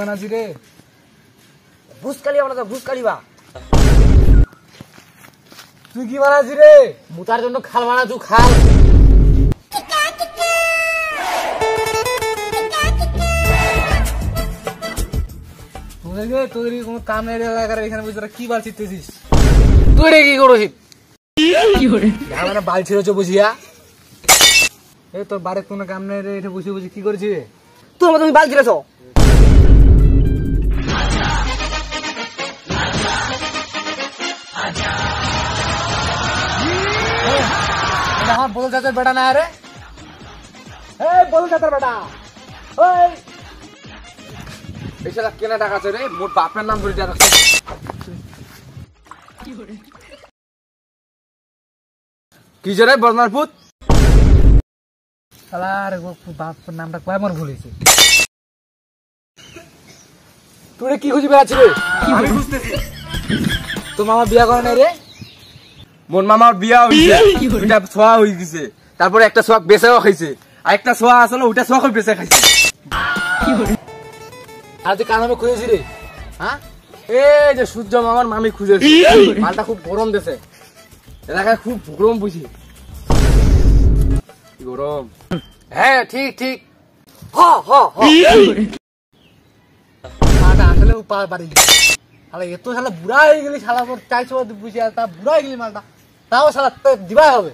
বানাছি রে ভুসকালি আমরা তো ভুসকালি বা তুই কি বানাছি রে মুতার জন্য খাল বানাছু খাল তোদের কোনো কাম নেই রে এখানে বসে তোরা কি বাল ছিটতেছিস তুই রে কি করছিস মানে বাল ছিড়েছ বুঝিয়া এই তোর বাড়ির কোনো কাম নেই রে এটা বসে বসে কি করছিস রে তুমি বাল ছিড়েছ আমার বদল চাচার বেটা না রে বদল চাচার বেটা এই শালা কেনা টাকা আছে রে মোর বাপের নাম ধরে টাকা কি রে বদনার পুত শালার বাপের নামটা কয় আমার ভুল হয়েছে তুই কি খুঁজি বেড়াচ্ছি রে আমি বুঝতেছি তোর মামা বিয়া করে নাই রে মোর মামার বিয়া হইছে ওইটা ছোয়া হই গেছে তারপরে একটা ছোয়া বেচাও খাইছে আর একটা ছোয়া আসলে ওইটা ছোয়া বেচে খাইছে আর তুই কান আমি খুঁজেছি রে হ্যাঁ এই যে সূর্য মামার মামি খুঁজেছে মালটা খুব গরম দেশে এলাকায় খুব গরম বুঝি গরম হ্যাঁ ঠিক ঠিক মালটা আসলে বাড়ি শালা এত শালা বুড়া হয়ে গেলি শালা তোর চাইছো বুঝি তা বুড়া হয়ে গেলি মালটা তাও শালা দিবাই হবে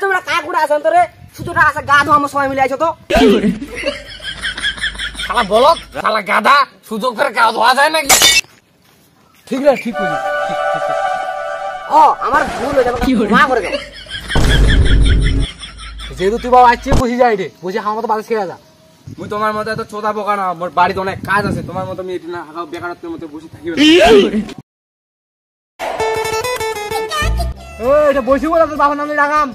তোমরা কাক উড়ে আসেন তো রে সুতোটা আসা গা ধোয়া আমার সময় মিলে আইছো তো শালা বলত শালা গাধা সুযোগ করে গা ধোয়া যায় নাকি ঠিক রে ঠিক করি আমার ভুল হয়ে যাবে মা করে যাও যেহেতু তুই বাবা আসছিস বসে যাই রে বসে আমার মতো বালিশ খেয়ে যা মুই তোমার মতো এত চোদা বোকা না মোর বাড়িতে অনেক কাজ আছে তোমার মতো আমি এটি না বেকারত্বের মতো বসে থাকি এটা বসে বলে তোর বাবার নামে রাখাম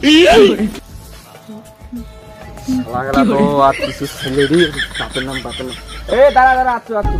বাপের নাম দাঁড়া দাঁড়া আচ্ছু আচ্ছু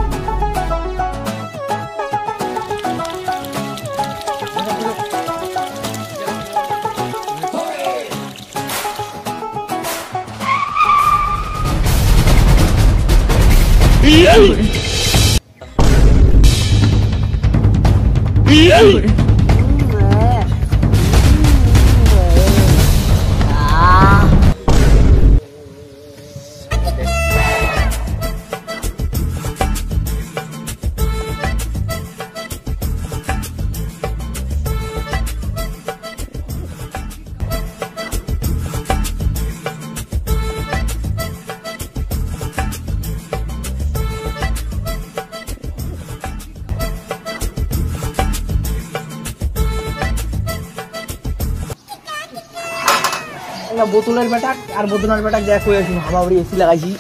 বোতলের বেটা আর বোতলের বেটা দেখ হয়ে আসি হামাবড়ি এসি লাগাইছি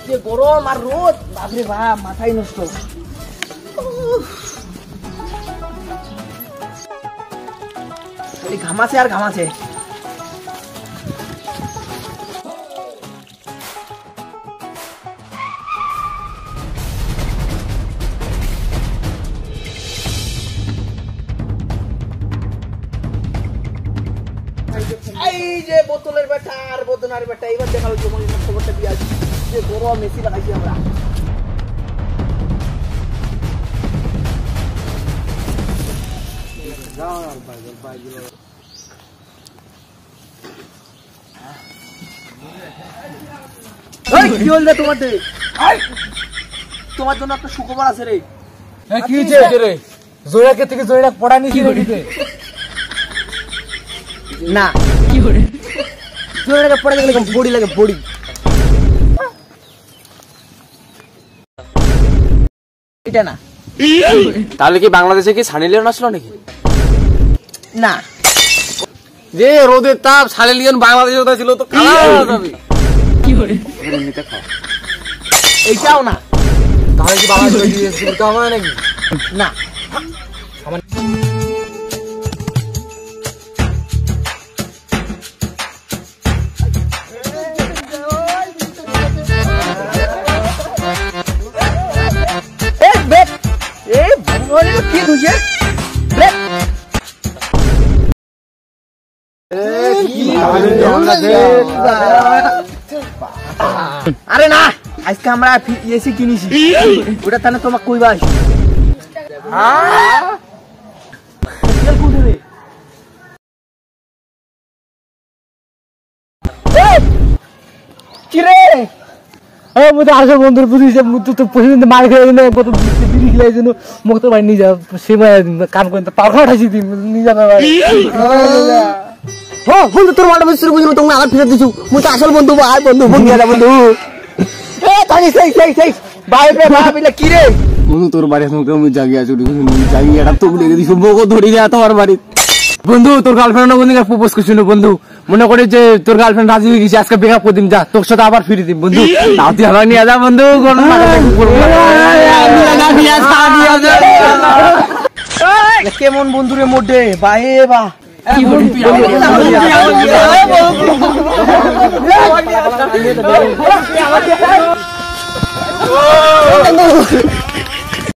যে গরম আর রোদ বাপরে বাপ মাথায় নষ্ট ঘামাছে আর ঘামাছে এই যে বোতলের বেটা আর বোতনার বেটা এবার দেখা হচ্ছে খবরটা দিয়ে আসি যে গরম এসি লাগাইছি আমরা কি হল রে তোমার জন্য একটা সুখবর আছে রে কি হয়েছে রে জোড়াকে থেকে জোড়া পড়া নিছি রে না কি করে জোড়াকে পড়া গেলে বডি লাগে বডি এটা না তাহলে কি বাংলাদেশে কি সানি লিওন আসলো নাকি না যে রোদের তাপ সানি লিওন বাংলাদেশে ওটা ছিল তো কালা হয়ে যাবে কি করে এমনিতে খাও এইটাও না তাহলে কি বাবা জয় দিয়েছিল তো আমার নাকি না কি বুঝে আরে না, আজকে আমরা এসি কিনেছি, ওটা তাহলে তোমাকে কইবা আসি। কিরে আসো বন্ধুর বুঝিস তো প্রতিদিন মার খেয়ে জন্য কত বিড়ি খেলাই জন্য মুখ তো ভাই নিয়ে যা সে কাম করেন পাখা উঠাইছি দিন নিয়ে যাবে ভাই বন্ধু তোর মালটা বুঝতে বুঝলো তুমি আবার ফিরে দিছু, মুই তো আসল বন্ধু ভাই, বন্ধু বন্ধু কিরে বন্ধু তোর বাড়ি মুখে জাগিয়ে আছো, জাগিয়ে এটা তো লেগে দিছু, বউকে ধরি না তোমার বাড়ি। বন্ধু তোর গার্লফ্রেন্ড বন্ধু প্রপোজ করছিল বন্ধু, মনে করে যে তোর গার্লফ্রেন্ড রাজি হয়ে গেছে, আজকে ব্রেকআপ করে দিম, যা তোর সাথে আবার ফিরে দিম বন্ধু, তাও তুই আবার নিয়ে যা বন্ধু, কেমন বন্ধুরে মোটে বাহে বা কি